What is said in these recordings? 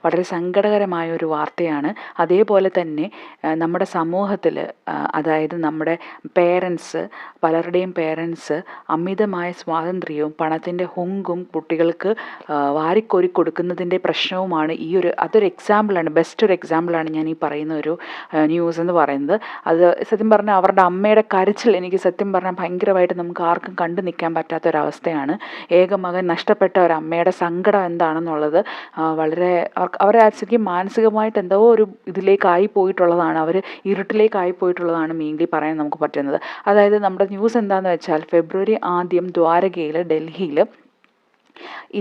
വളരെ സങ്കടകരമായ ഒരു വാർത്തയാണ്. അതേപോലെ തന്നെ നമ്മുടെ സമൂഹത്തിൽ, അതായത് നമ്മുടെ പേരൻസ്, പലരുടെയും പേരൻസ് അമിതമായ സ്വാതന്ത്ര്യവും പണത്തിൻ്റെ ഹുങ്കും കുട്ടികൾക്ക് വാരിക്കോരി കൊടുക്കുന്നതിൻ്റെ പ്രശ്നവുമാണ് അതൊരു എക്സാമ്പിളാണ്, ബെസ്റ്റ് ഒരു എക്സാമ്പിളാണ് ഞാൻ ഈ പറയുന്ന ഒരു ന്യൂസ് എന്ന് പറയുന്നത്. അത് സത്യം പറഞ്ഞാൽ അവരുടെ അമ്മയുടെ കരച്ചിൽ എനിക്ക് സത്യം പറഞ്ഞാൽ ഭയങ്കരമായിട്ട് നമുക്ക് ആർക്കും കണ്ടു നിൽക്കാൻ പറ്റാത്തൊരവസ്ഥയാണ്. മകൻ നഷ്ടപ്പെട്ട ഒരു അമ്മയുടെ സങ്കടം എന്താണെന്നുള്ളത് വളരെ അവരെ ശരിക്കും മാനസികമായിട്ട് എന്തോ ഒരു ഇതിലേക്കായി പോയിട്ടുള്ളതാണ്, അവർ ഇരുട്ടിലേക്കായി പോയിട്ടുള്ളതാണ് മെയിൻലി പറയാൻ നമുക്ക് പറ്റുന്നത്. അതായത് നമ്മുടെ ന്യൂസ് എന്താണെന്ന് വെച്ചാൽ ഫെബ്രുവരി 1 ദ്വാരകയിൽ, ഡൽഹിയിൽ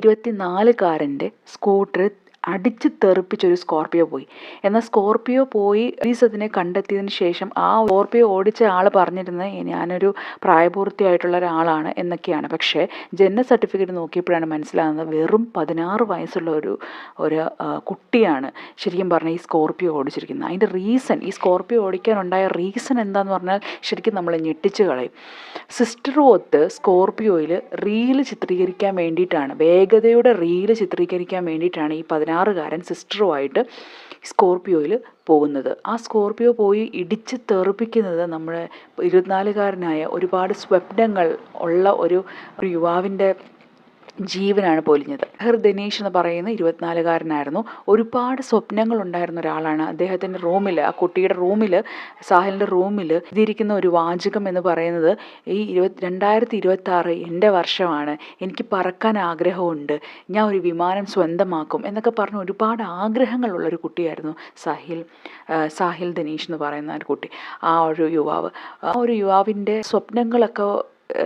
24-കാരൻ്റെ സ്കൂട്ടർ അടിച്ച് തെറിപ്പിച്ചൊരു സ്കോർപ്പിയോ പോയി. എന്നാൽ സ്കോർപ്പിയോ പോയി പോലീസതിനെ കണ്ടെത്തിയതിന് ശേഷം ആ സ്കോർപ്പിയോ ഓടിച്ച ആൾ പറഞ്ഞിരുന്നത് ഞാനൊരു പ്രായപൂർത്തിയായിട്ടുള്ള ഒരാളാണ് എന്നൊക്കെയാണ്. പക്ഷേ ജനന സർട്ടിഫിക്കറ്റ് നോക്കിയപ്പോഴാണ് മനസ്സിലാകുന്നത് വെറും 16 വയസ്സുള്ള ഒരു കുട്ടിയാണ് ശരിക്കും പറഞ്ഞാൽ ഈ സ്കോർപ്പിയോ ഓടിച്ചിരിക്കുന്നത്. അതിൻ്റെ റീസൺ, ഈ സ്കോർപ്പിയോ ഓടിക്കാനുണ്ടായ റീസൺ എന്താന്ന് പറഞ്ഞാൽ ശരിക്കും നമ്മളെ ഞെട്ടിച്ച് കളയും. സിസ്റ്ററുമൊത്ത് സ്കോർപ്പിയോയിൽ റീല് ചിത്രീകരിക്കാൻ വേണ്ടിയിട്ടാണ്, വേഗതയുടെ റീല് ചിത്രീകരിക്കാൻ വേണ്ടിയിട്ടാണ് ഈ 16-കാരൻ സിസ്റ്ററുമായിട്ട് സ്കോർപ്പിയോയിൽ പോകുന്നത്. ആ സ്കോർപ്പിയോ പോയി ഇടിച്ച് തെറിപ്പിക്കുന്നത് നമ്മുടെ 24-കാരനായ ഒരുപാട് സ്വപ്നങ്ങൾ ഉള്ള ഒരു യുവാവിൻ്റെ ജീവനാണ് പൊലിഞ്ഞത്. ദിനേശ് എന്ന് പറയുന്ന 24-കാരനായിരുന്നു. ഒരുപാട് സ്വപ്നങ്ങൾ ഉണ്ടായിരുന്ന ഒരാളാണ്. അദ്ദേഹത്തിൻ്റെ റൂമിൽ, ആ കുട്ടിയുടെ റൂമിൽ, സാഹിലിൻ്റെ റൂമിൽ ഇതിരിക്കുന്ന ഒരു വാചകം എന്ന് പറയുന്നത് ഈ 2026 എൻ്റെ വർഷമാണ്, എനിക്ക് പറക്കാൻ ആഗ്രഹമുണ്ട്, ഞാൻ ഒരു വിമാനം സ്വന്തമാക്കും എന്നൊക്കെ പറഞ്ഞ് ഒരുപാട് ആഗ്രഹങ്ങളുള്ളൊരു കുട്ടിയായിരുന്നു സാഹിൽ ദിനേശ് എന്ന് പറയുന്ന ഒരു കുട്ടി. ആ ഒരു യുവാവിൻ്റെ സ്വപ്നങ്ങളൊക്കെ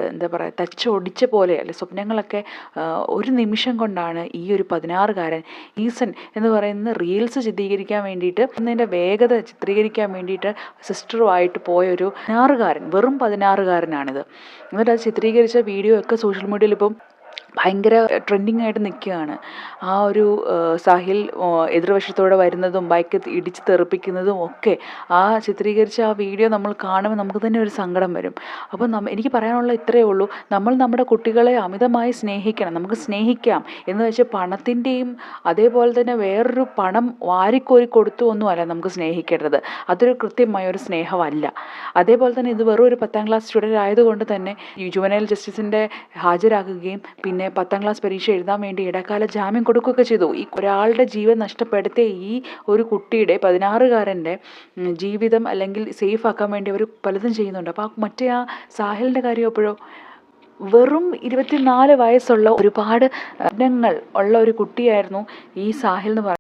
എന്താ പറയുക, തച്ചൊടിച്ച പോലെ അല്ലെ, സ്വപ്നങ്ങളൊക്കെ ഒരു നിമിഷം കൊണ്ടാണ് ഈ ഒരു 16-കാരൻ ഈസൻ എന്ന് പറയുന്ന റീൽസ് ചിത്രീകരിക്കാൻ വേണ്ടിയിട്ട്, അതിൻ്റെ വേഗത ചിത്രീകരിക്കാൻ വേണ്ടിയിട്ട് സിസ്റ്ററുമായിട്ട് പോയൊരു 16-കാരൻ, വെറും 16-കാരനാണിത്. എന്നിട്ട് അത് ചിത്രീകരിച്ച വീഡിയോ ഒക്കെ സോഷ്യൽ മീഡിയയിൽ ഇപ്പം ഭയങ്കര ട്രെൻഡിങ് ആയിട്ട് നിൽക്കുകയാണ്. ആ ഒരു സാഹിൽ എതിർവശത്തോടെ വരുന്നതും ബൈക്ക് ഇടിച്ച് തെറിപ്പിക്കുന്നതും ഒക്കെ ആ ചിത്രീകരിച്ച ആ വീഡിയോ നമ്മൾ കാണുമ്പോൾ നമുക്ക് തന്നെ ഒരു സങ്കടം വരും. അപ്പോൾ എനിക്ക് പറയാനുള്ള ഇത്രയേ ഉള്ളൂ, നമ്മൾ നമ്മുടെ കുട്ടികളെ അമിതമായി സ്നേഹിക്കണം. നമുക്ക് സ്നേഹിക്കാം എന്ന് വെച്ചാൽ പണത്തിൻ്റെയും അതേപോലെ തന്നെ വേറൊരു പണം വാരിക്കോരി കൊടുത്തു ഒന്നുമല്ല നമുക്ക് സ്നേഹിക്കേണ്ടത്. അതൊരു കൃത്യമായ ഒരു സ്നേഹമല്ല. അതേപോലെ തന്നെ ഇത് വെറും ഒരു 10ാം ക്ലാസ് സ്റ്റുഡൻ്റ് ആയതുകൊണ്ട് തന്നെ ജുവനൈൽ ജസ്റ്റിസിൻ്റെ ഹാജരാകുകയും പിന്നെ 10ാം ക്ലാസ് പരീക്ഷ എഴുതാൻ വേണ്ടി ഇടക്കാല ജാമ്യം കൊടുക്കുകയൊക്കെ ചെയ്തു. ഈ ഒരാളുടെ ജീവൻ നഷ്ടപ്പെടുത്തിയ ഈ ഒരു കുട്ടിയുടെ 16-കാരൻ്റെ ജീവിതം അല്ലെങ്കിൽ സേഫ് ആക്കാൻ വേണ്ടി അവർ പലതും ചെയ്യുന്നുണ്ട്. അപ്പോൾ മറ്റേ ആ സാഹിലിൻ്റെ കാര്യം എപ്പോഴോ വെറും 24 വയസ്സുള്ള ഒരുപാട് ഇനങ്ങൾ ഉള്ള ഒരു കുട്ടിയായിരുന്നു ഈ സാഹിൽ എന്ന് പറയുന്നത്.